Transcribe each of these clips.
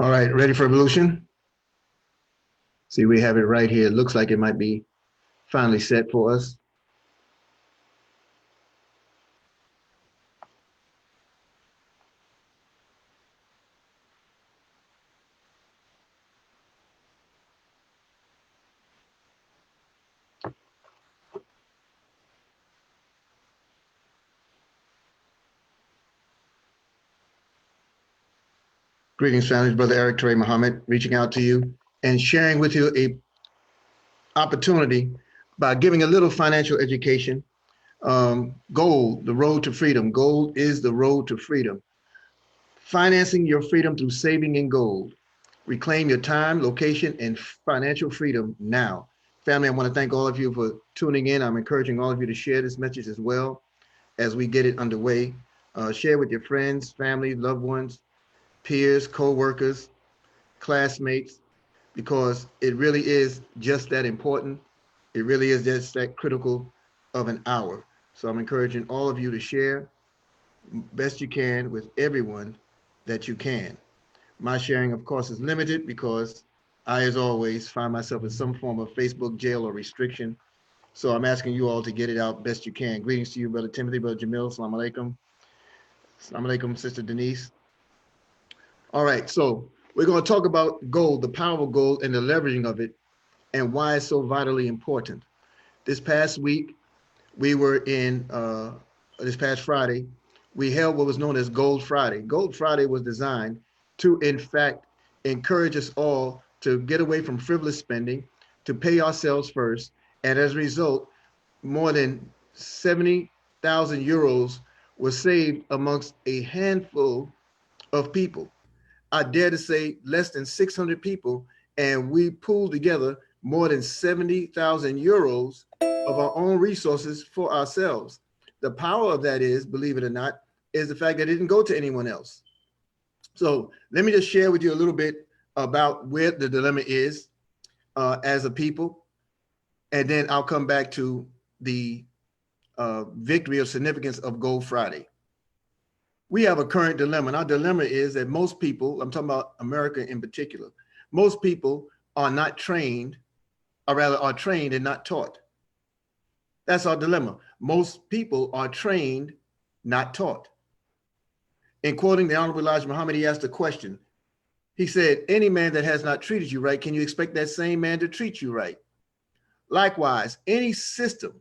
All right, ready for evolution? See, we have it right here. It looks like it might be finally set for us. Greetings, families. Brother Eric Toure Muhammad reaching out to you and sharing with you a opportunity by giving a little financial education. Gold, the road to freedom. Gold is the road to freedom. Financing your freedom through saving in gold. Reclaim your time, location, and financial freedom now. Family, I want to thank all of you for tuning in. I'm encouraging all of you to share this message as well as we get it underway. Share with your friends, family, loved ones, peers, co-workers, classmates, because it really is just that important. It really is just that critical of an hour. So I'm encouraging all of you to share best you can with everyone that you can. My sharing, of course, is limited because I, as always, find myself in some form of Facebook jail or restriction. So I'm asking you all to get it out best you can. Greetings to you, Brother Timothy, Brother Jamil. Assalamu alaikum. Assalamu alaikum, Sister Denise. All right, so we're going to talk about gold, the power of gold and the leveraging of it and why it's so vitally important. This past week, we were in, this past Friday, we held what was known as Gold Friday. Gold Friday was designed to, in fact, encourage us all to get away from frivolous spending, to pay ourselves first. And as a result, more than 70,000 euros was saved amongst a handful of people. I dare to say less than 600 people, and we pooled together more than 70,000 euros of our own resources for ourselves. The power of that is, believe it or not, is the fact that it didn't go to anyone else. So let me just share with you a little bit about where the dilemma is as a people, and then I'll come back to the victory of significance of Gold Friday. We have a current dilemma, and our dilemma is that most people, I'm talking about America in particular, most people are not trained, or rather are trained and not taught. That's our dilemma. Most people are trained, not taught. In quoting the Honorable Elijah Muhammad, he asked a question. He said, any man that has not treated you right, can you expect that same man to treat you right? Likewise, any system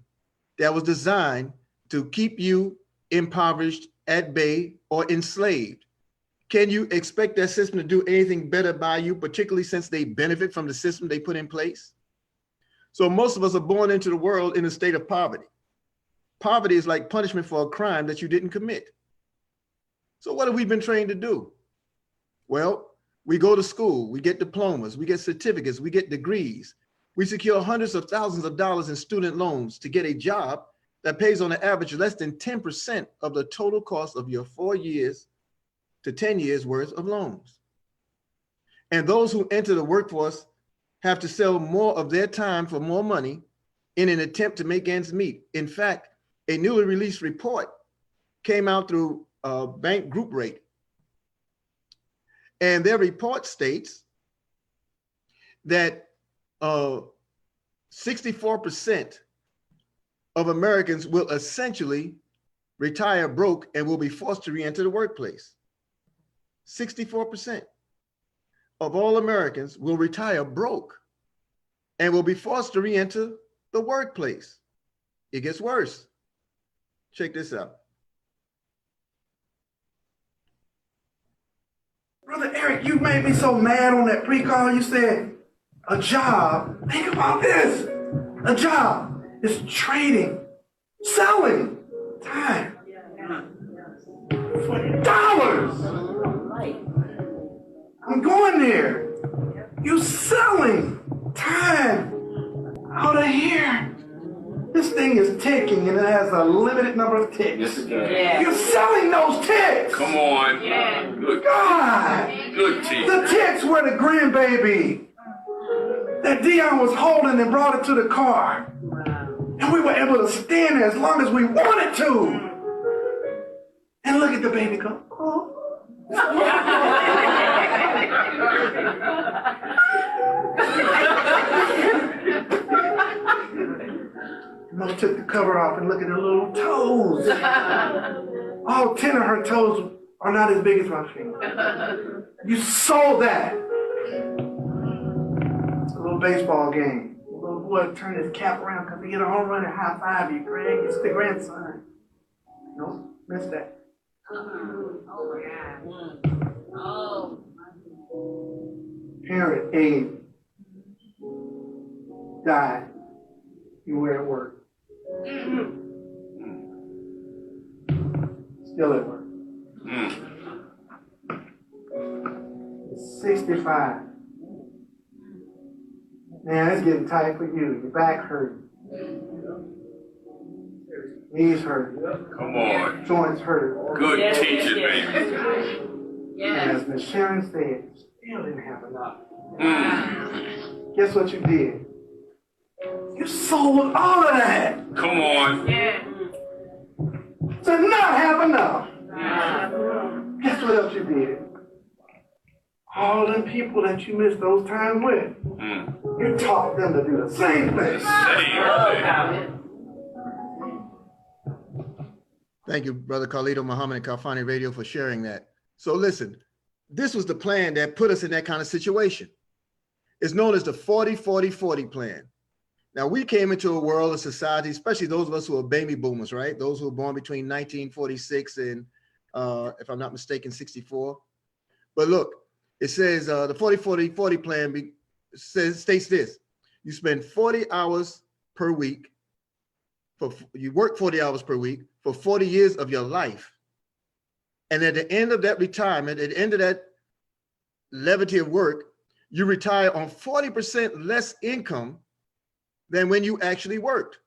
that was designed to keep you impoverished, at bay, or enslaved, can you expect that system to do anything better by you, particularly since they benefit from the system they put in place? So most of us are born into the world in a state of poverty. Poverty is like punishment for a crime that you didn't commit. So what have we been trained to do? Well, we go to school, we get diplomas, we get certificates, we get degrees. We secure hundreds of thousands of dollars in student loans to get a job that pays on an average less than 10% of the total cost of your 4 years to 10 years worth of loans. And those who enter the workforce have to sell more of their time for more money in an attempt to make ends meet. In fact, a newly released report came out through Bank Group Rate. And their report states that 64% of Americans will essentially retire broke and will be forced to re-enter the workplace. 64% of all Americans will retire broke and will be forced to re-enter the workplace. It gets worse. Check this out. Brother Eric, you made me so mad on that pre-call. You said a job. Think about this. A job is trading, selling time for dollars. I'm going there. You selling time out of here. This thing is ticking and it has a limited number of ticks. Yes, it does. Yeah. You're selling those ticks. Come on. Yeah. Good. God. Good ticks. The ticks were the grandbaby that Dion was holding and brought it to the car. And we were able to stand there as long as we wanted to. And look at the baby go, oh. Mother took the cover off and look at her little toes. All 10 of her toes are not as big as my finger. You sold that. A little baseball game. The little boy turned his cap around because he hit a home run and high five you, Greg. It's the grandson. No, missed that. Parent A died. You were at work. Still at work. 65. Man, it's getting tight for you. Your back hurting. Knees hurt. Come on. Joints hurt. Good teaching, baby. And as Miss Sharon said, still didn't have enough. Guess what you did? You sold all of that Come on. to not have enough. Guess what else you did? All them people that you missed those times with, you taught them to do the same thing. Thank you, Brother Carlito Muhammad and Kalfani Radio for sharing that. So listen, this was the plan that put us in that kind of situation. It's known as the 40-40-40 plan. Now, we came into a world of society, especially those of us who are baby boomers, right? Those who were born between 1946 and, if I'm not mistaken, 64. But look, it says the 40-40-40 plan states this. You spend 40 hours per week, you work 40 hours per week for 40 years of your life. And at the end of that retirement, at the end of that levity of work, you retire on 40% less income than when you actually worked.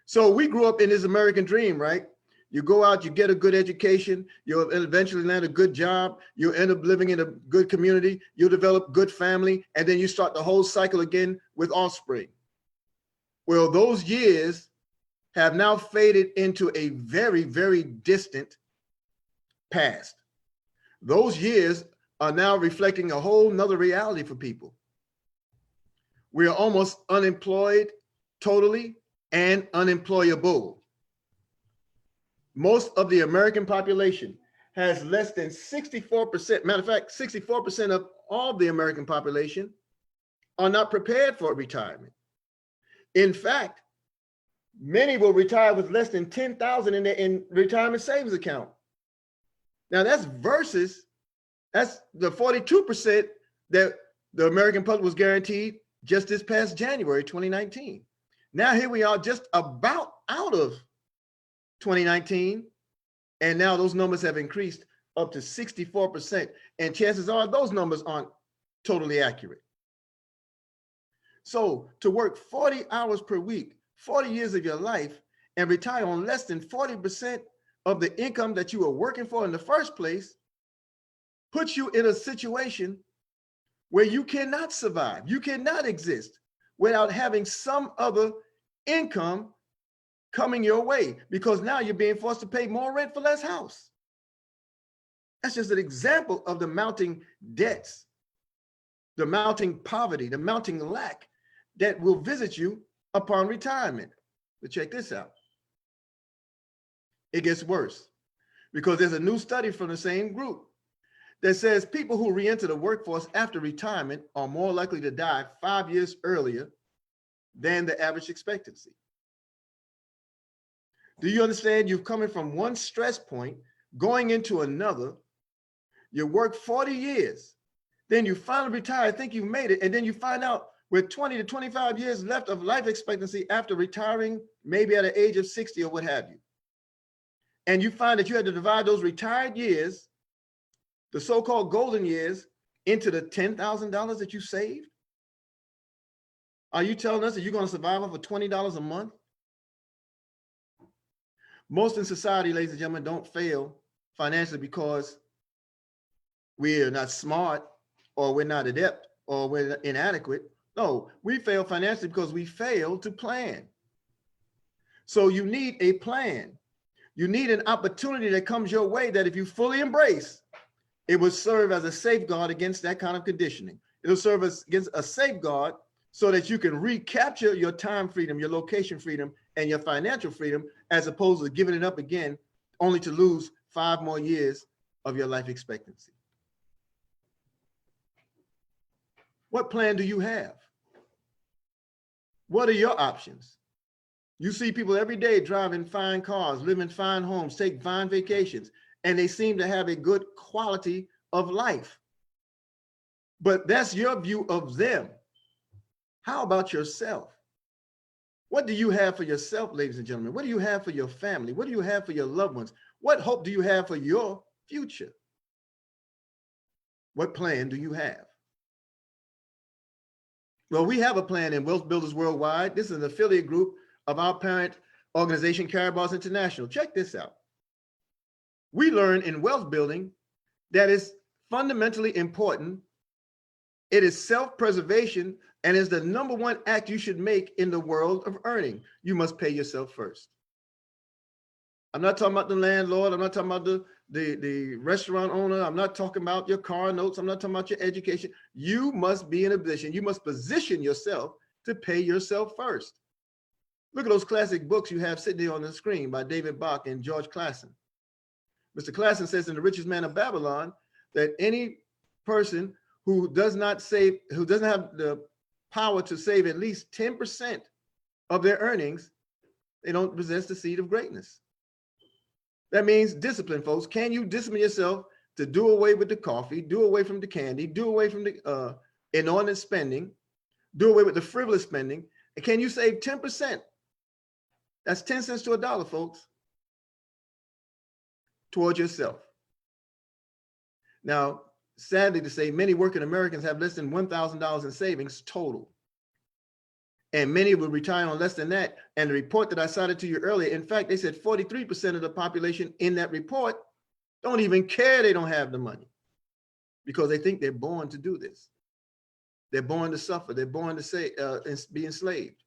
So we grew up in this American dream, right? You go out, you get a good education, you'll eventually land a good job, you'll end up living in a good community, you'll develop good family, and then you start the whole cycle again with offspring. Well, those years have now faded into a very, very distant past. Those years are now reflecting a whole nother reality for people. We are almost unemployed totally and unemployable. Most of the American population has less than 64%. Matter of fact, 64% of all the American population are not prepared for retirement. In fact, many will retire with less than $10,000 in their retirement savings account. Now that's the 42% that the American public was guaranteed just this past January 2019. Now here we are just about out of 2019, and now those numbers have increased up to 64%, and chances are those numbers aren't totally accurate. So to work 40 hours per week, 40 years of your life, and retire on less than 40% of the income that you were working for in the first place puts you in a situation where you cannot survive, you cannot exist without having some other income coming your way, because now you're being forced to pay more rent for less house. That's just an example of the mounting debts, the mounting poverty, the mounting lack that will visit you upon retirement. But check this out. It gets worse, because there's a new study from the same group that says people who re-enter the workforce after retirement are more likely to die 5 years earlier than the average expectancy. Do you understand? You're coming from one stress point, going into another. You work 40 years, then you finally retire, think you've made it, and then you find out with 20 to 25 years left of life expectancy after retiring, maybe at an age of 60 or what have you. And you find that you had to divide those retired years, the so-called golden years, into the $10,000 that you saved? Are you telling us that you're going to survive off of $20 a month? Most in society, ladies and gentlemen, don't fail financially because we're not smart, or we're not adept, or we're inadequate. No, we fail financially because we fail to plan. So you need a plan. You need an opportunity that comes your way that if you fully embrace, It will serve as a safeguard against that kind of conditioning. It'll serve as against a safeguard so that you can recapture your time freedom, your location freedom, and your financial freedom, as opposed to giving it up again, only to lose 5 more years of your life expectancy. What plan do you have? What are your options? You see people every day driving fine cars, living fine homes, take fine vacations, and they seem to have a good quality of life. But that's your view of them. How about yourself? What do you have for yourself, ladies and gentlemen? What do you have for your family? What do you have for your loved ones? What hope do you have for your future? What plan do you have? Well, we have a plan in Wealth Builders Worldwide. This is an affiliate group of our parent organization, Karatbars International. Check this out. We learn in wealth building that it's fundamentally important. It is self-preservation and is the #1 act you should make in the world of earning. You must pay yourself first. I'm not talking about the landlord. I'm not talking about the restaurant owner. I'm not talking about your car notes. I'm not talking about your education. You must be in a position. You must position yourself to pay yourself first. Look at those classic books you have sitting there on the screen by David Bach and George Clason. Mr. Clason says in The Richest Man of Babylon that any person who does not save, who doesn't have the power to save at least 10% of their earnings, they don't possess the seed of greatness. That means discipline, folks. Can you discipline yourself to do away with the coffee, do away from the candy, do away from the inordinate spending, do away with the frivolous spending? And can you save 10%? That's 10 cents to a dollar, folks, towards yourself. Now, sadly to say, many working Americans have less than $1,000 in savings total. And many will retire on less than that. And the report that I cited to you earlier, in fact, they said 43% of the population in that report don't even care they don't have the money because they think they're born to do this. They're born to suffer. They're born to be enslaved.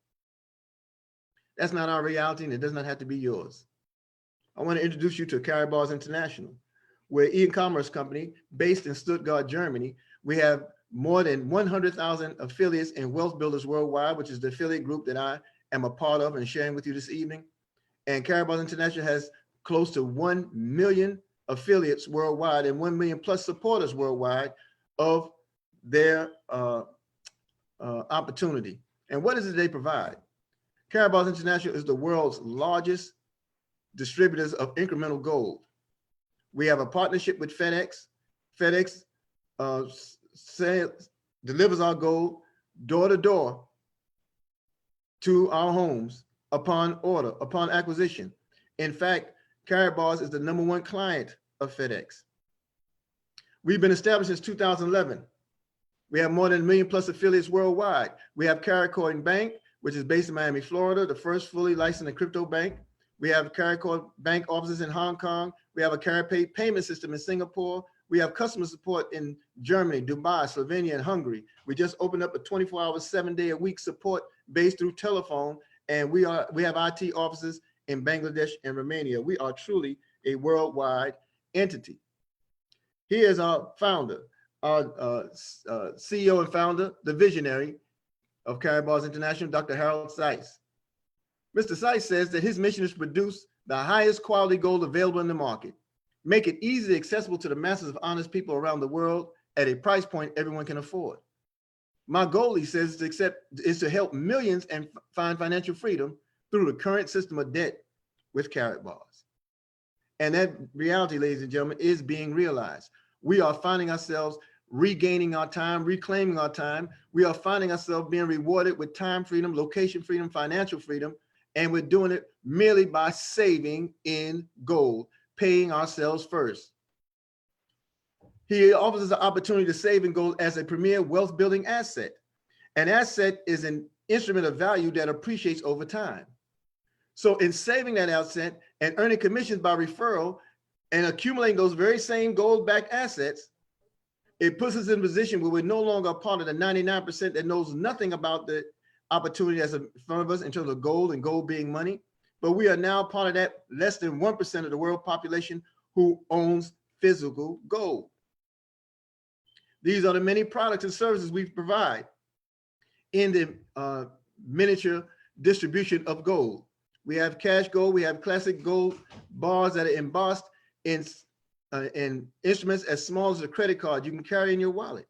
That's not our reality, and it does not have to be yours. I want to introduce you to Karatbars International. We're an e-commerce company based in Stuttgart, Germany. We have more than 100,000 affiliates in Wealth Builders Worldwide, which is the affiliate group that I am a part of and sharing with you this evening. And Karatbars International has close to 1 million affiliates worldwide and 1 million plus supporters worldwide of their opportunity. And what is it they provide? Karatbars International is the world's largest distributors of incremental gold. We have a partnership with FedEx. FedEx delivers our gold door to door to our homes upon order, upon acquisition. In fact, Karatbars is the #1 client of FedEx. We've been established since 2011. We have more than 1 million plus affiliates worldwide. We have Karatcoin Bank, which is based in Miami, Florida, the first fully licensed crypto bank. We have Karatcoin Bank offices in Hong Kong. We have a Karatpay payment system in Singapore. We have customer support in Germany, Dubai, Slovenia, and Hungary. We just opened up a 24-hour, 7-day-a-week support based through telephone, and we have IT offices in Bangladesh and Romania. We are truly a worldwide entity. Here's our founder, our CEO and founder, the visionary of Karatbars International, Dr. Harold Seiss. Mr. Seiss says that his mission is to produce the highest quality gold available in the market, make it easily accessible to the masses of honest people around the world at a price point everyone can afford. My goal, he says, is to help millions and find financial freedom through the current system of debt with Karatbars. And that reality, ladies and gentlemen, is being realized. We are finding ourselves regaining our time, reclaiming our time. We are finding ourselves being rewarded with time freedom, location freedom, financial freedom, and we're doing it merely by saving in gold, paying ourselves first. He offers us the opportunity to save in gold as a premier wealth building asset. An asset is an instrument of value that appreciates over time. So in saving that asset and earning commissions by referral and accumulating those very same gold-backed assets, it puts us in a position where we're no longer a part of the 99% that knows nothing about the opportunity that's in front of us in terms of gold and gold being money. But we are now part of that less than 1% of the world population who owns physical gold. These are the many products and services we provide in the miniature distribution of gold. We have cash gold. We have classic gold bars that are embossed in instruments as small as a credit card you can carry in your wallet.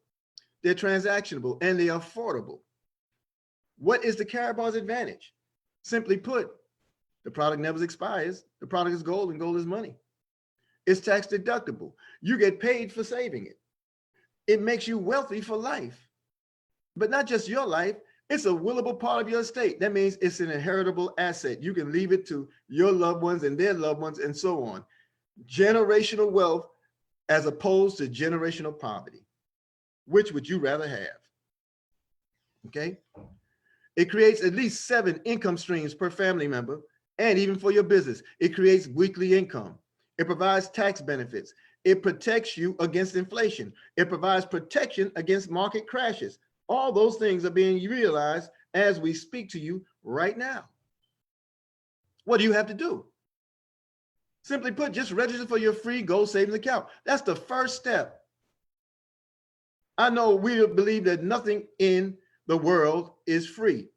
They're transactionable and they are affordable. What is the Karatbar's advantage? Simply put, the product never expires. The product is gold and gold is money. It's tax deductible. You get paid for saving it. It makes you wealthy for life, but not just your life. It's a willable part of your estate. That means it's an inheritable asset. You can leave it to your loved ones and their loved ones and so on. Generational wealth as opposed to generational poverty. Which would you rather have? Okay. It creates at least 7 income streams per family member, and even for your business. It creates weekly income. It provides tax benefits. It protects you against inflation. It provides protection against market crashes. All those things are being realized as we speak to you right now. What do you have to do? Simply put, just register for your free gold savings account. That's the first step. I know we believe that nothing in the world is free.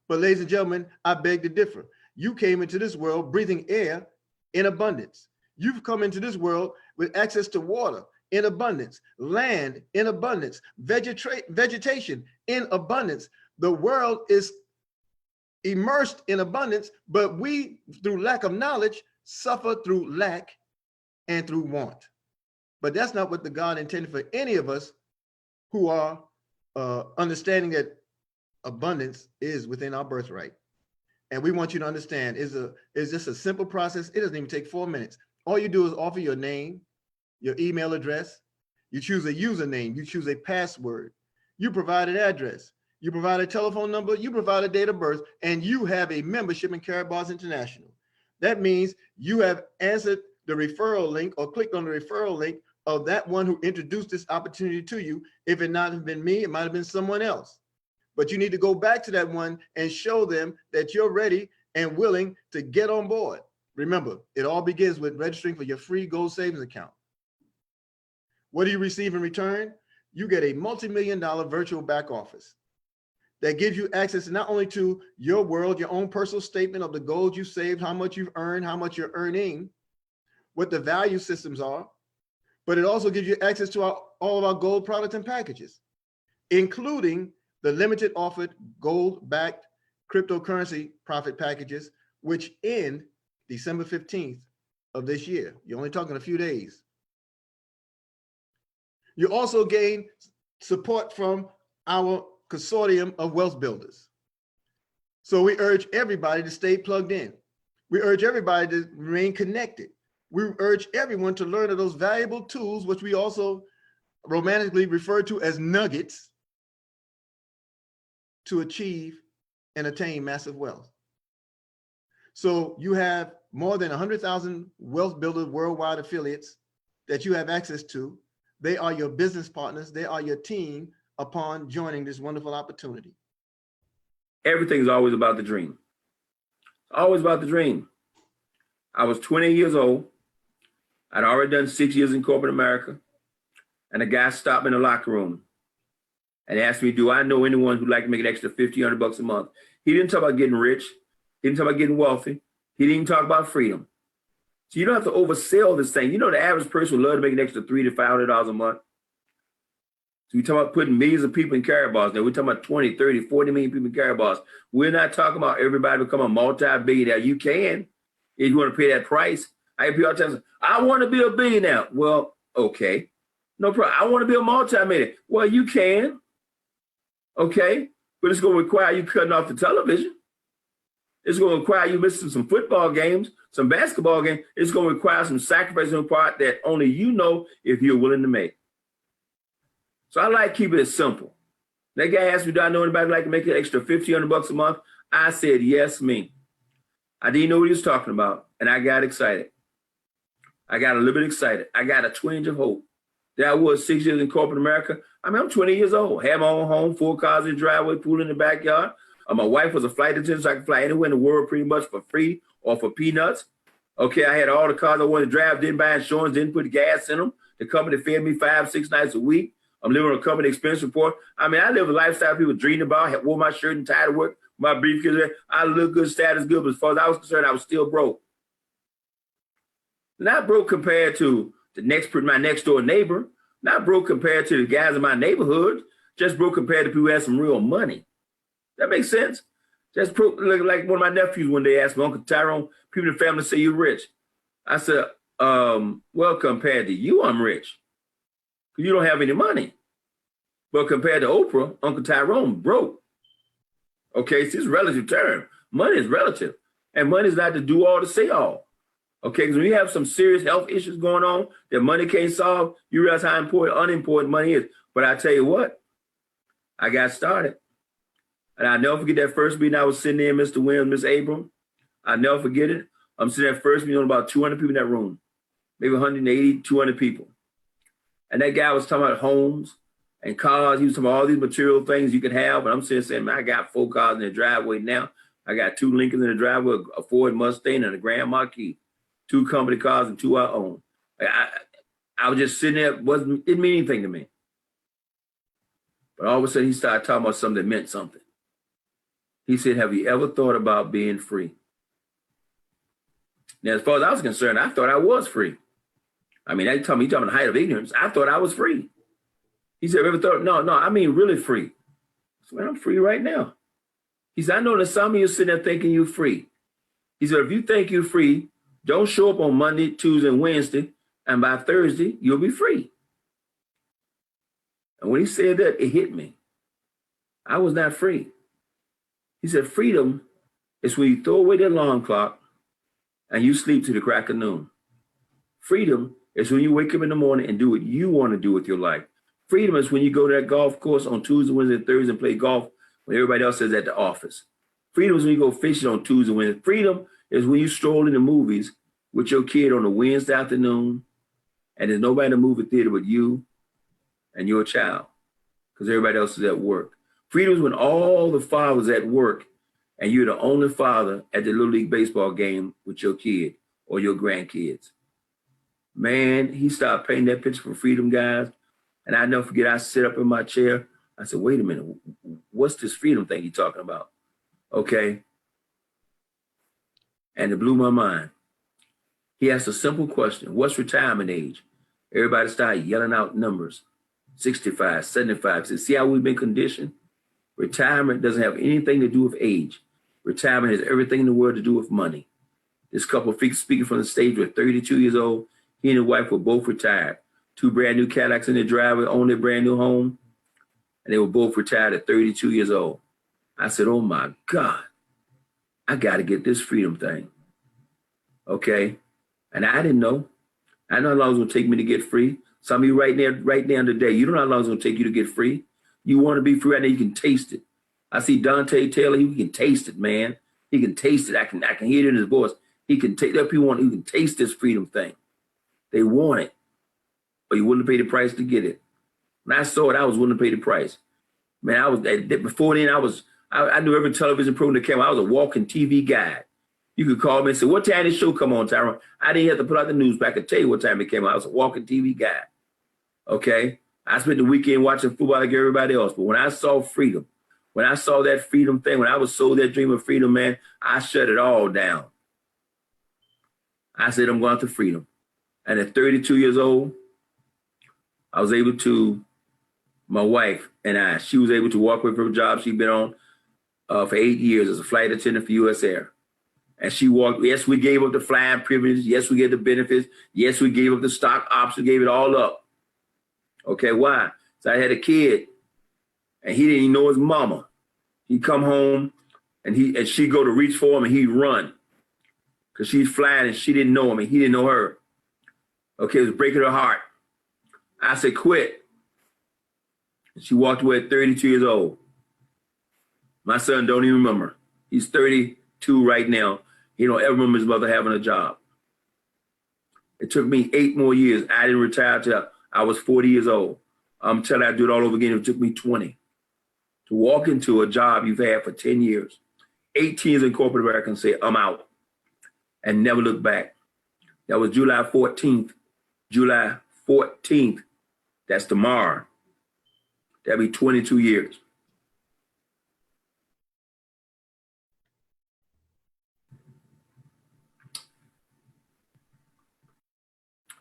But ladies and gentlemen, I beg to differ. You came into this world breathing air in abundance. You've come into this world with access to water in abundance, land in abundance, vegetation in abundance. The world is immersed in abundance, but we, through lack of knowledge, suffer through lack and through want. But that's not what the God intended for any of us who are understanding that abundance is within our birthright. And we want you to understand is just a simple process. It doesn't even take 4 minutes. All you do is offer your name, your email address. You choose a username. You choose a password. You provide an address. You provide a telephone number. You provide a date of birth, and you have a membership in Karatbars International. That means you have answered the referral link or clicked on the referral link of that one who introduced this opportunity to you. If it not have been me, it might have been someone else. But you need to go back to that one and show them that you're ready and willing to get on board. Remember, it all begins with registering for your free gold savings account. What do you receive in return? You get a multi-million-dollar virtual back office that gives you access not only to your world, your own personal statement of the gold you saved, how much you've earned, how much you're earning, what the value systems are, but it also gives you access to all of our gold products and packages, including the limited offered gold-backed cryptocurrency profit packages, which end December 15th of this year. You're only talking a few days. You also gain support from our consortium of wealth builders. So we urge everybody to stay plugged in. We urge everybody to remain connected. We urge everyone to learn of those valuable tools, which we also romantically refer to as nuggets, to achieve and attain massive wealth. So you have more than 100,000 wealth builders worldwide affiliates that you have access to. They are your business partners. They are your team upon joining this wonderful opportunity. Everything's always about the dream. Always about the dream. I was 20 years old. I'd already done 6 years in corporate America. And a guy stopped me in the locker room and asked me, do I know anyone who'd like to make an extra $50, $100 a month? He didn't talk about getting rich. He didn't talk about getting wealthy. He didn't even talk about freedom. So you don't have to oversell this thing. You know, the average person would love to make an extra $300 to $500 a month. So we talk about putting millions of people in Karatbars. Now we're talking about 20, 30, 40 million people in Karatbars. We're not talking about everybody become a multi-billionaire. You can, if you want to pay that price. I hear people all the time say, I want to be a billionaire. Well, okay. No problem. I want to be a multi-millionaire. Well, you can. Okay. But it's going to require you cutting off the television. It's going to require you missing some football games, some basketball games. It's going to require some sacrifice on part that only you know if you're willing to make. So I like keeping it simple. That guy asked me, do I know anybody like to make an extra $50, $100 a month? I said, yes, me. I didn't know what he was talking about, and I got excited. I got a little bit excited. I got a twinge of hope. There I was 6 years in corporate America. I mean, I'm 20 years old. Had my own home, 4 cars in the driveway, pool in the backyard. My wife was a flight attendant, so I could fly anywhere in the world pretty much for free or for peanuts. Okay, I had all the cars I wanted to drive, didn't buy insurance, didn't put gas in them. The company fed me 5, 6 nights a week. I'm living on a company expense report. I mean, I live a lifestyle people dream about. I wore my shirt and tie to work, my briefcase. I look good, status good, but as far as I was concerned, I was still broke. Not broke compared to my next door neighbor. Not broke compared to the guys in my neighborhood. Just broke compared to people who had some real money. That makes sense? Just broke, like one of my nephews one day asked me, Uncle Tyrone, people in the family say you're rich. I said, well, compared to you, I'm rich. You don't have any money. But compared to Oprah, Uncle Tyrone broke. Okay, so it's a relative term. Money is relative. And money is not to do all to say all. Okay, because when you have some serious health issues going on that money can't solve, you realize how unimportant money is. But I tell you what, I got started. And I'll never forget that first meeting I was sitting there, Mr. Williams, Miss Abram. I'll never forget it. I'm sitting at first meeting on about 200 people in that room, maybe 180, 200 people. And that guy was talking about homes and cars. He was talking about all these material things you could have. And I'm sitting saying, man, I got 4 cars in the driveway now. I got 2 Lincolns in the driveway, a Ford Mustang and a Grand Marquis. 2 company cars and 2 I own. I was just sitting there, didn't mean anything to me. But all of a sudden he started talking about something that meant something. He said, have you ever thought about being free? Now, as far as I was concerned, I thought I was free. I mean, he talking about the height of ignorance. I thought I was free. He said, have you ever thought, no, I mean really free. I said, man, I'm free right now. He said, I know that some of you sitting there thinking you're free. He said, if you think you're free, don't show up on Monday, Tuesday, and Wednesday, and by Thursday, you'll be free. And when he said that, it hit me. I was not free. He said, freedom is when you throw away the alarm clock and you sleep to the crack of noon. Freedom is when you wake up in the morning and do what you want to do with your life. Freedom is when you go to that golf course on Tuesday, Wednesday, and Thursday and play golf when everybody else is at the office. Freedom is when you go fishing on Tuesday, Wednesday. Freedom is when you stroll in the movies with your kid on a Wednesday afternoon and there's nobody in the movie theater but you and your child because everybody else is at work. Freedom is when all the fathers at work and you're the only father at the Little League baseball game with your kid or your grandkids. Man, he started painting that picture for freedom, guys. And I never forget, I sit up in my chair. I said, wait a minute, what's this freedom thing he's talking about? Okay. And it blew my mind. He asked a simple question. What's retirement age? Everybody started yelling out numbers. 65, 75. He said, see how we've been conditioned? Retirement doesn't have anything to do with age. Retirement has everything in the world to do with money. This couple speaking from the stage were 32 years old. He and his wife were both retired. 2 brand new Cadillacs in their driveway, owned their brand new home. And they were both retired at 32 years old. I said, oh my God, I got to get this freedom thing. Okay. And I didn't know. I know how long it's going to take me to get free. Some of you right now today, you don't know how long it's going to take you to get free. You want to be free right now, you can taste it. I see Dante Taylor, he can taste it, man. He can taste it. I can hear it in his voice. He can take that people who can taste this freedom thing. They want it, but you willing to pay the price to get it. When I saw it, I was willing to pay the price. Man, I was before then. I knew every television program that came out. I was a walking TV guide. You could call me and say, "What time this show come on, Tyrone?" I didn't have to put out the news, but I could tell you what time it came out. I was a walking TV guide. Okay, I spent the weekend watching football like everybody else. But when I saw freedom, when I saw that freedom thing, when I was sold that dream of freedom, man, I shut it all down. I said, I'm going to freedom. And at 32 years old, I was able to, my wife and she was able to walk away from a job she'd been on for 8 years as a flight attendant for U.S. Air. And she walked, yes, we gave up the flying privileges. Yes, we gave the benefits. Yes, we gave up the stock options, gave it all up. Okay, why? So I had a kid and he didn't even know his mama. He'd come home and she'd go to reach for him and he'd run because she's flying and she didn't know him and he didn't know her. Okay, it was breaking her heart. I said, quit. And she walked away at 32 years old. My son don't even remember. He's 32 right now. He don't ever remember his mother having a job. It took me 8 more years. I didn't retire till I was 40 years old. I'm telling you, I'd do it all over again. It took me 20 to walk into a job you've had for 10 years, 18 years in corporate America and say, I'm out and never look back. That was July 14th. July 14th. That's tomorrow. That'll be 22 years.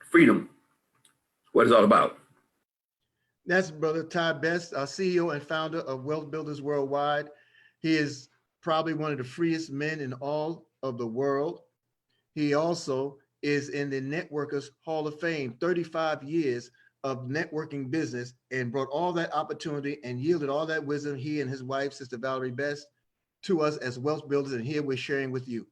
Freedom. What it's all about. That's Brother Ty Best, our CEO and founder of Wealth Builders Worldwide. He is probably one of the freest men in all of the world. He also is in the Networkers Hall of Fame, 35 years of networking business, and brought all that opportunity and yielded all that wisdom, he and his wife, Sister Valerie Best, to us as wealth builders, and here we're sharing with you.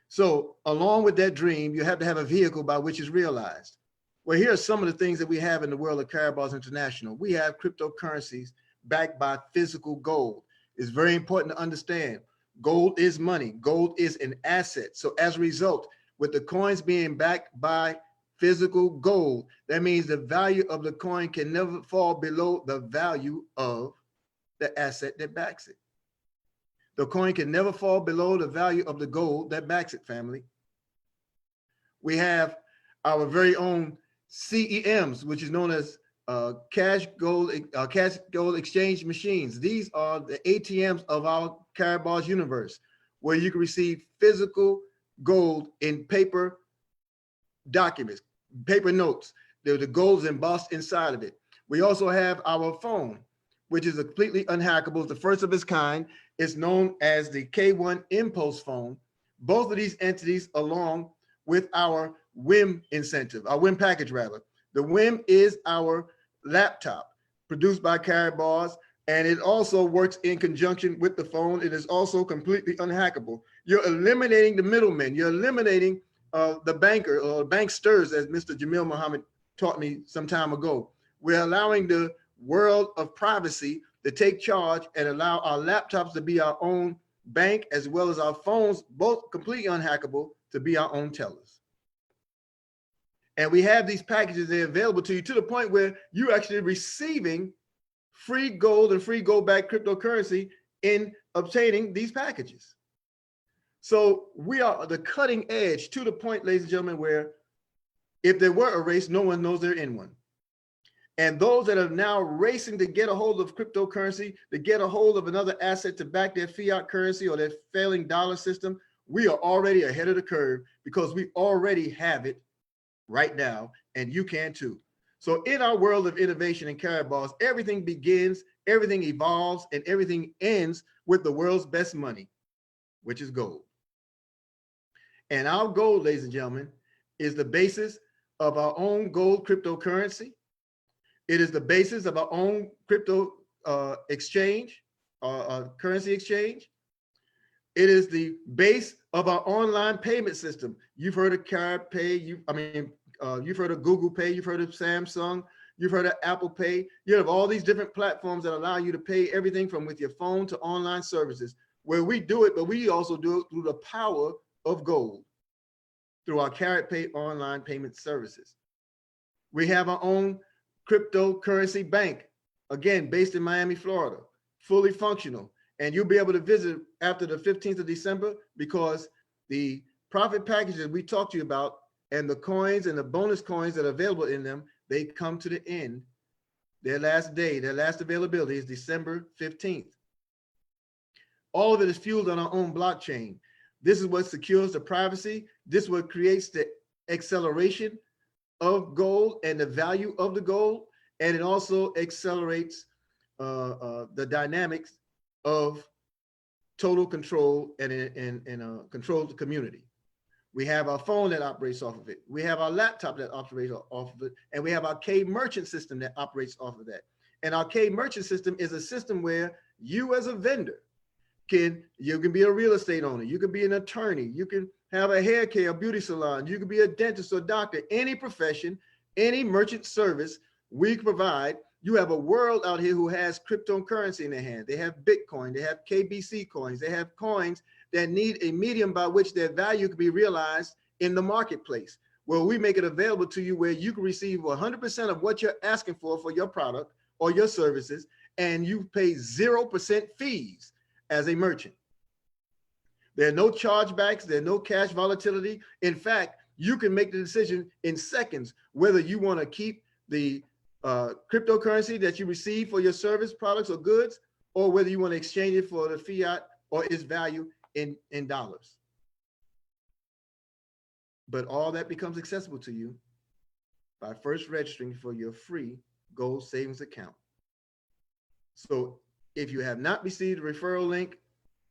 So along with that dream, you have to have a vehicle by which it's realized. Well, here are some of the things that we have in the world of Karatbars International. We have cryptocurrencies backed by physical gold. It's very important to understand gold is money. Gold is an asset. So as a result, with the coins being backed by physical gold, that means the value of the coin can never fall below the value of the asset that backs it. The coin can never fall below the value of the gold that backs it, family. We have our very own CEMs, which is known as cash gold exchange machines. These are the ATMs of our Karatbars universe, where you can receive physical gold in paper documents, paper notes. The gold's embossed inside of it. We also have our phone, which is completely unhackable. It's the first of its kind. It's known as the K1 Impulse phone. Both of these entities, along with our WIM incentive, our WIM package rather. The WIM is our laptop produced by Karatbars, and it also works in conjunction with the phone. It is also completely unhackable. You're eliminating the middlemen. You're eliminating the banker or banksters, as Mr. Jamil Muhammad taught me some time ago. We're allowing the world of privacy to take charge and allow our laptops to be our own bank, as well as our phones, both completely unhackable, to be our own tellers. And we have these packages, they're available to you to the point where you're actually receiving free gold and free gold-backed cryptocurrency in obtaining these packages. So we are the cutting edge to the point, ladies and gentlemen, where if there were a race, no one knows they're in one. And those that are now racing to get a hold of cryptocurrency, to get a hold of another asset to back their fiat currency or their failing dollar system, we are already ahead of the curve because we already have it right now, and you can too. So in our world of innovation and Karatbars, everything begins, everything evolves, and everything ends with the world's best money, which is gold. And our gold, ladies and gentlemen, is the basis of our own gold cryptocurrency. It is the basis of our own crypto exchange, currency exchange. It is the base of our online payment system. You've heard of Carat Pay. You've heard of Google Pay. You've heard of Samsung. You've heard of Apple Pay. You have all these different platforms that allow you to pay everything from with your phone to online services, where we do it, but we also do it through the power of gold, through our Carat Pay online payment services. We have our own cryptocurrency bank, again, based in Miami, Florida, fully functional. And you'll be able to visit after the 15th of December, because the profit packages we talked to you about and the coins and the bonus coins that are available in them, they come to the end. Their last day, their last availability is December 15th. All of it is fueled on our own blockchain. This is what secures the privacy. This is what creates the acceleration of gold and the value of the gold. And it also accelerates the dynamics of total control and control the community. We have our phone that operates off of it. We have our laptop that operates off of it. And we have our K merchant system that operates off of that. And our K merchant system is a system where you as a vendor you can be a real estate owner, you can be an attorney, you can have a hair care, a beauty salon, you can be a dentist or doctor, any profession, any merchant service we provide. You have a world out here who has cryptocurrency in their hand. They have Bitcoin, they have KBC coins, they have coins that need a medium by which their value can be realized in the marketplace. Well, we make it available to you where you can receive 100% of what you're asking for your product or your services, and you pay 0% fees as a merchant. There are no chargebacks, there are no cash volatility. In fact, you can make the decision in seconds whether you want to keep the cryptocurrency that you receive for your service, products, or goods, or whether you want to exchange it for the fiat or its value in dollars. But all that becomes accessible to you by first registering for your free gold savings account. So if you have not received a referral link,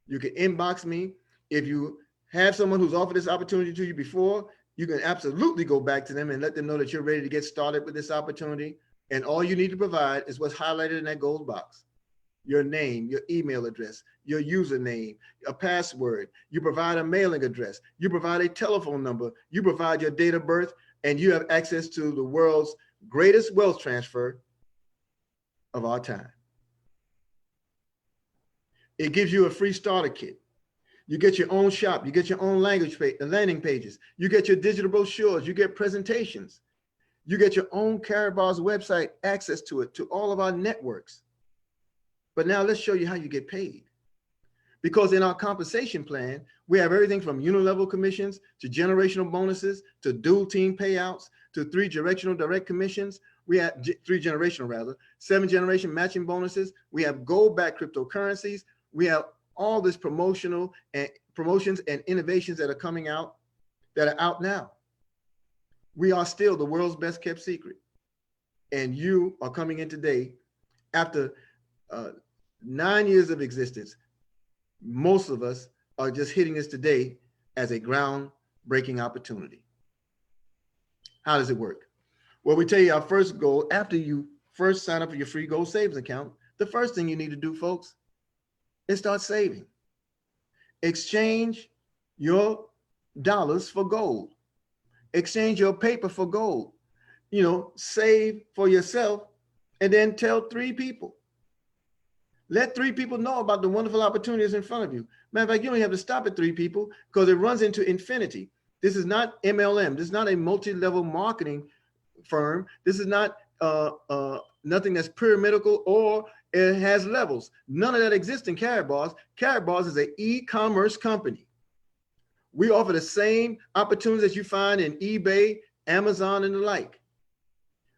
you can inbox me. If you have someone who's offered this opportunity to you before, you can absolutely go back to them and let them know that you're ready to get started with this opportunity. And all you need to provide is what's highlighted in that gold box: your name, your email address, your username, a password. You provide a mailing address. You provide a telephone number. You provide your date of birth, and you have access to the world's greatest wealth transfer of our time. It gives you a free starter kit. You get your own shop. You get your own landing pages. You get your digital brochures. You get presentations. You get your own Karatbars website, access to it, to all of our networks. But now let's show you how you get paid. Because in our compensation plan, we have everything from unilevel commissions to generational bonuses to dual team payouts to 3 directional direct commissions. We have 3 generational rather, 7 generation matching bonuses. We have gold-backed cryptocurrencies. We have all this promotions and innovations that are coming out, that are out now. We are still the world's best kept secret. And you are coming in today after 9 years of existence. Most of us are just hitting this today as a groundbreaking opportunity. How does it work? Well, we tell you our first goal after you first sign up for your free gold savings account. The first thing you need to do, folks, is start saving. Exchange your dollars for gold. Exchange your paper for gold. You know, save for yourself and then tell 3 people. Let 3 people know about the wonderful opportunities in front of you. Matter of fact, you don't have to stop at 3 people because it runs into infinity. This is not MLM. This is not a multi-level marketing firm. This is not nothing that's pyramidal or it has levels. None of that exists in Karatbars. Karatbars is an e-commerce company. We offer the same opportunities that you find in eBay, Amazon, and the like.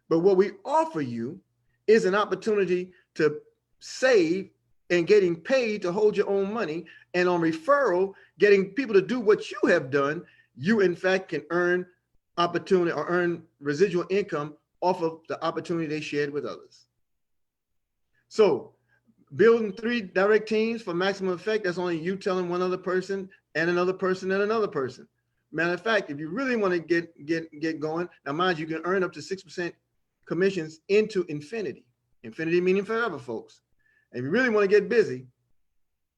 But what we offer you is an opportunity to save and getting paid to hold your own money, and on referral, getting people to do what you have done. You in fact can earn opportunity or earn residual income off of the opportunity they shared with others. So building 3 direct teams for maximum effect, that's only you telling one other person and another person and another person. Matter of fact, if you really want to get going, now mind you, can earn up to 6% commissions into infinity. Infinity meaning forever, folks. And if you really want to get busy,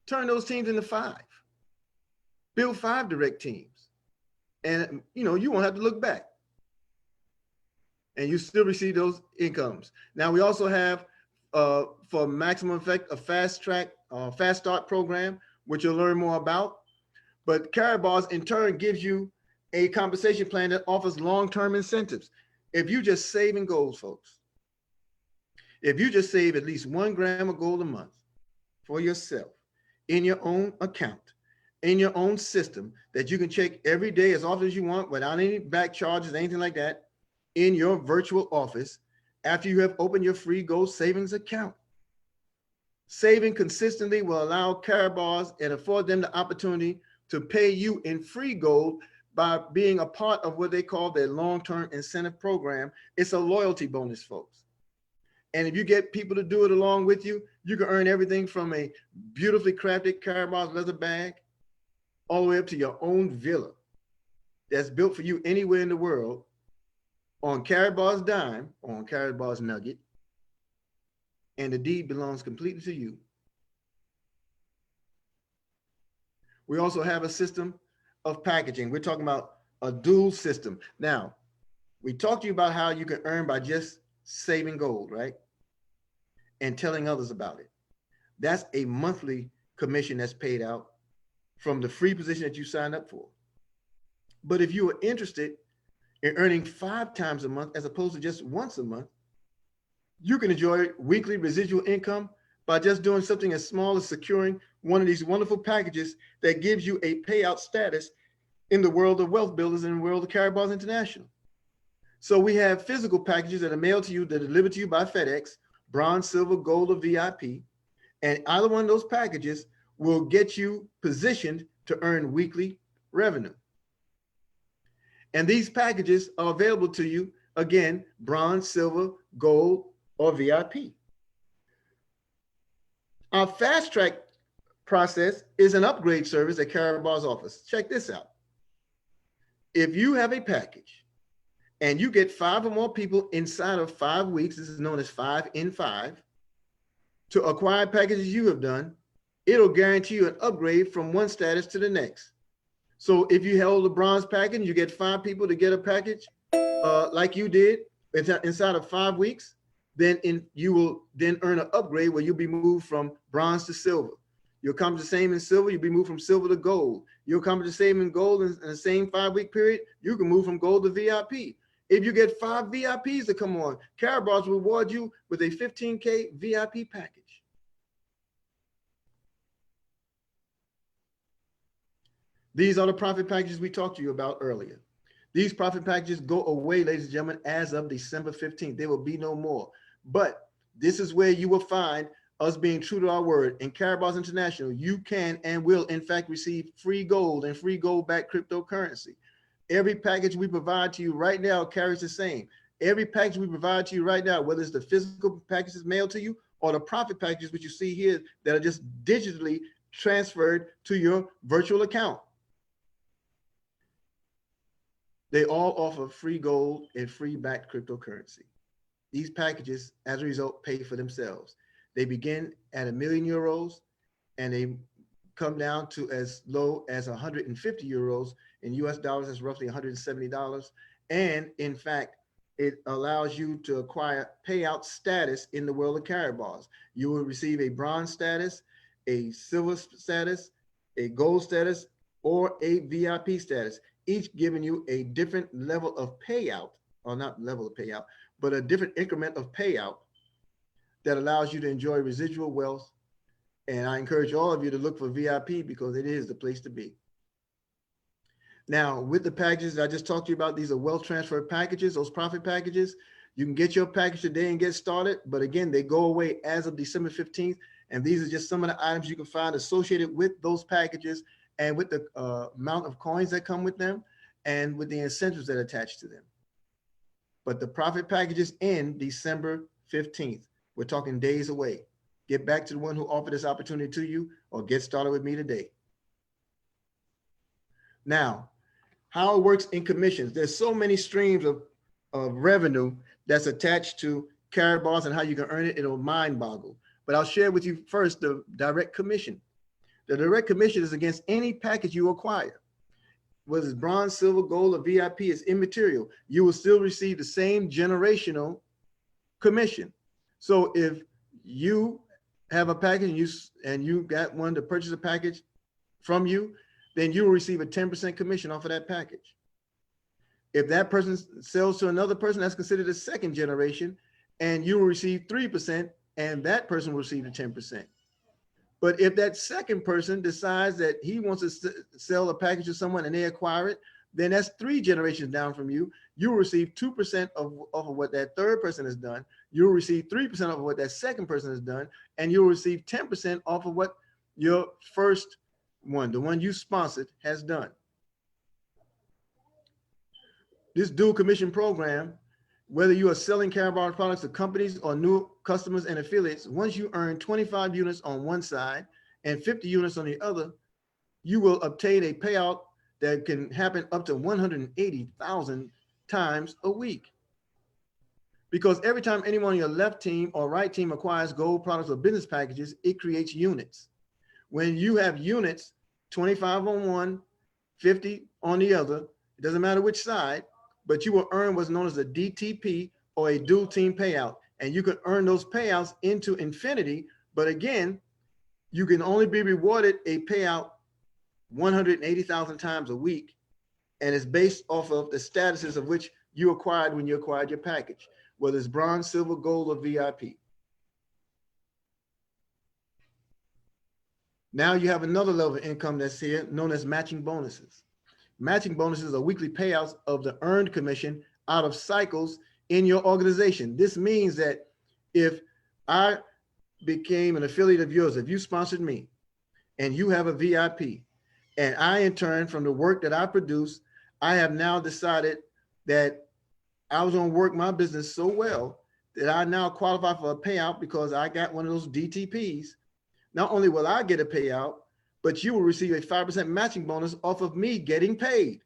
turn those teams into 5. Build 5 direct teams. And you know, you won't have to look back. And you still receive those incomes. Now we also have for maximum effect a fast start program, which you'll learn more about. But Karatbars in turn gives you a compensation plan that offers long-term incentives. If you just save in gold, folks, if you just save at least 1 gram of gold a month for yourself in your own account, in your own system that you can check every day as often as you want without any back charges, anything like that, in your virtual office after you have opened your free gold savings account. Saving consistently will allow Karatbars and afford them the opportunity to pay you in free gold by being a part of what they call their long-term incentive program. It's a loyalty bonus, folks. And if you get people to do it along with you, you can earn everything from a beautifully crafted Karatbars leather bag all the way up to your own villa that's built for you anywhere in the world on Karatbars dime, or on Karatbars nugget, and the deed belongs completely to you. We also have a system of packaging. We're talking about a dual system. Now, we talked to you about how you can earn by just saving gold, right? And telling others about it. That's a monthly commission that's paid out from the free position that you signed up for. But if you are interested in earning 5 times a month as opposed to just once a month, you can enjoy weekly residual income by just doing something as small as securing one of these wonderful packages that gives you a payout status in the world of wealth builders and the world of Karatbars International. So we have physical packages that are mailed to you, that are delivered to you by FedEx, bronze, silver, gold, or VIP. And either one of those packages will get you positioned to earn weekly revenue. And these packages are available to you, again, bronze, silver, gold, or VIP. Our fast track process is an upgrade service that Karatbars offers. Check this out. If you have a package and you get 5 or more people inside of 5 weeks, this is known as 5 in 5, to acquire packages you have done, it'll guarantee you an upgrade from one status to the next. So if you held a bronze package, you get 5 people to get a package like you did inside of 5 weeks, then you will then earn an upgrade where you'll be moved from bronze to silver. You'll accomplish the same in silver, you'll be moved from silver to gold. You'll accomplish the same in gold in the same 5-week period, you can move from gold to VIP. If you get 5 VIPs to come on, Karatbars will reward you with a $15K VIP package. These are the profit packages we talked to you about earlier. These profit packages go away, ladies and gentlemen, as of December 15th. There will be no more. But this is where you will find us being true to our word. In Karatbars International, you can and will, in fact, receive free gold and free gold-backed cryptocurrency. Every package we provide to you right now carries the same. Every package we provide to you right now, whether it's the physical packages mailed to you or the profit packages, which you see here, that are just digitally transferred to your virtual account. They all offer free gold and free backed cryptocurrency. These packages, as a result, pay for themselves. They begin at €1,000,000 and they come down to as low as 150 euros. In US dollars, that's roughly $170. And in fact, it allows you to acquire payout status in the world of Karatbars. You will receive a bronze status, a silver status, a gold status, or a VIP status, each giving you a different level of payout, or not level of payout, but a different increment of payout that allows you to enjoy residual wealth. And I encourage all of you to look for VIP because it is the place to be. Now, with the packages I just talked to you about, these are wealth transfer packages, those profit packages. You can get your package today and get started. But again, they go away as of December 15th. And these are just some of the items you can find associated with those packages and with the amount of coins that come with them and with the incentives that attach to them. But the profit packages end December 15th. We're talking days away. Get back to the one who offered this opportunity to you or get started with me today. Now, how it works in commissions. There's so many streams of revenue that's attached to Karatbars and how you can earn it. It'll mind boggle. But I'll share with you first the direct commission. The direct commission is against any package you acquire. Whether it's bronze, silver, gold, or VIP, is immaterial. You will still receive the same generational commission. So if you have a package and you got one to purchase a package from you, then you will receive a 10% commission off of that package. If that person sells to another person, that's considered a second generation, and you will receive 3%, and that person will receive the 10%. But if that second person decides that he wants to sell a package to someone and they acquire it, then that's 3 generations down from you. You will receive 2% of what that third person has done. You will receive 3% of what that second person has done, and you will receive 10% off of what your first one, the one you sponsored, has done. This dual commission program, whether you are selling Karatbars products to companies or new customers and affiliates, once you earn 25 units on one side and 50 units on the other, you will obtain a payout that can happen up to 180,000 times a week. Because every time anyone on your left team or right team acquires gold products or business packages, it creates units. When you have units, 25 on one, 50 on the other, it doesn't matter which side, but you will earn what's known as a DTP or a dual team payout. And you can earn those payouts into infinity. But again, you can only be rewarded a payout 180,000 times a week. And it's based off of the statuses of which you acquired when you acquired your package, whether it's bronze, silver, gold, or VIP. Now you have another level of income that's here known as matching bonuses. Matching bonuses are weekly payouts of the earned commission out of cycles in your organization. This means that if I became an affiliate of yours, if you sponsored me and you have a VIP, and I, in turn, from the work that I produce, I have now decided that I was going to work my business so well that I now qualify for a payout because I got one of those DTPs. Not only will I get a payout, but you will receive a 5% matching bonus off of me getting paid.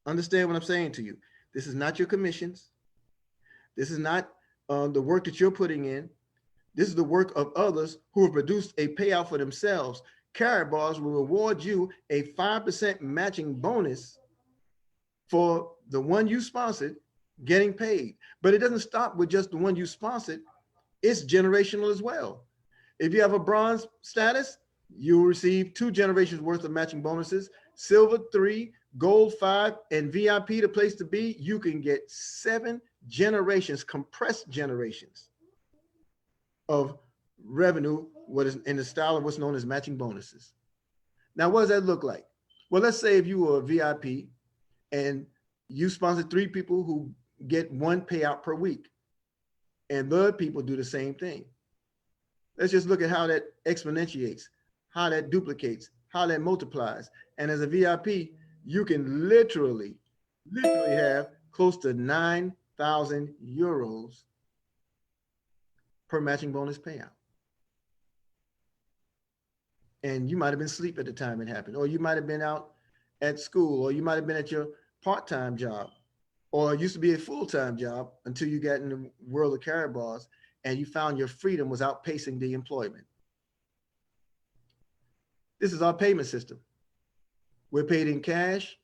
Understand what I'm saying to you? This is not your commissions. This is not the work that you're putting in. This is the work of others who have produced a payout for themselves. Karatbars will reward you a 5% matching bonus for the one you sponsored getting paid. But it doesn't stop with just the one you sponsored. It's generational as well. If you have a bronze status, you will receive 2 generations worth of matching bonuses, silver 3, gold 5, and VIP, the place to be. You can get 7 generations, compressed generations of revenue, what is in the style of what's known as matching bonuses. Now, what does that look like? Well, let's say if you were a VIP and you sponsor 3 people who get 1 payout per week, and the other people do the same thing. Let's just look at how that exponentiates, how that duplicates, how that multiplies. And as a VIP, you can literally have close to 9,000 euros per matching bonus payout. And you might have been asleep at the time it happened, or you might have been out at school, or you might have been at your part-time job, or it used to be a full-time job until you got in the world of Karatbars and you found your freedom was outpacing the employment. This is our payment system. We're paid in cash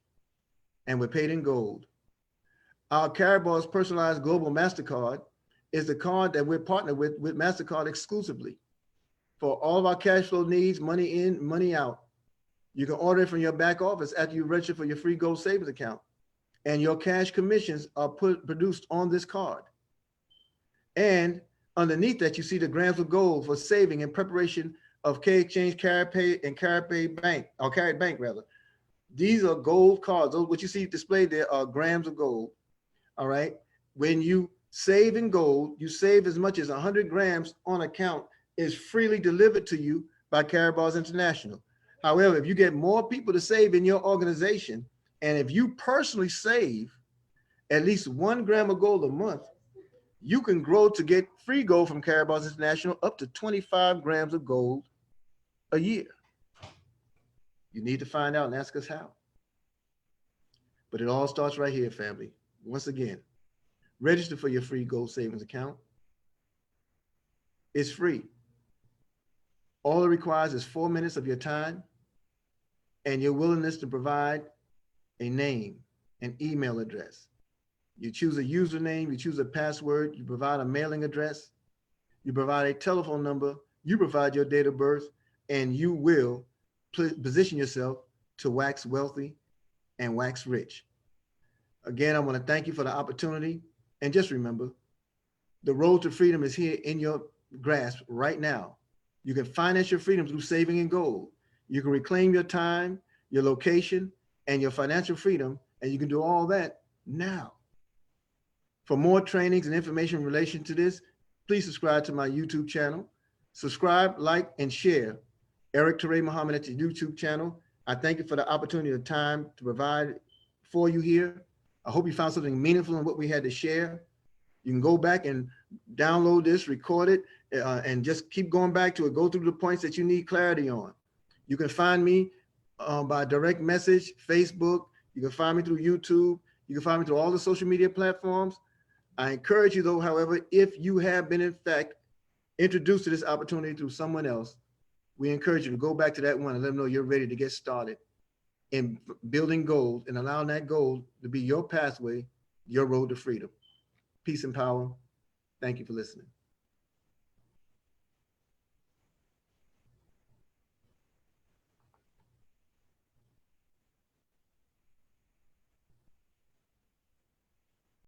and we're paid in gold. Our Karatbars personalized global MasterCard is the card that we're partnered with MasterCard exclusively for all of our cash flow needs, money in, money out. You can order it from your back office after you register for your free gold savings account. And your cash commissions are produced on this card. And underneath that, you see the grams of gold for saving in preparation of K-Exchange, CaratPay, and CaratPay Bank, or Carat Bank rather. These are gold cards. Those, what you see displayed there are grams of gold. All right. When you save in gold, you save as much as 100 grams on account is freely delivered to you by Karatbars International. However, if you get more people to save in your organization, and if you personally save at least 1 gram of gold a month, you can grow to get free gold from Karatbars International up to 25 grams of gold a year. You need to find out and ask us how. But it all starts right here, family. Once again, register for your free gold savings account. It's free. All it requires is 4 minutes of your time and your willingness to provide a name, an email address. You choose a username, you choose a password, you provide a mailing address, you provide a telephone number, you provide your date of birth, and you will position yourself to wax wealthy and wax rich. Again, I want to thank you for the opportunity. And just remember, the road to freedom is here in your grasp right now. You can finance your freedom through saving in gold. You can reclaim your time, your location, and your financial freedom, and you can do all that now. For more trainings and information in relation to this, please subscribe to my YouTube channel. Subscribe, like, and share Eric Toure Muhammad at the YouTube channel. I thank you for the opportunity and time to provide for you here. I hope you found something meaningful in what we had to share. You can go back and download this, record it, and just keep going back to it. Go through the points that you need clarity on. You can find me by direct message, Facebook. You can find me through YouTube. You can find me through all the social media platforms. I encourage you, though, however, if you have been, in fact, introduced to this opportunity through someone else, we encourage you to go back to that one and let them know you're ready to get started in building gold and allowing that gold to be your pathway, your road to freedom. Peace and power. Thank you for listening.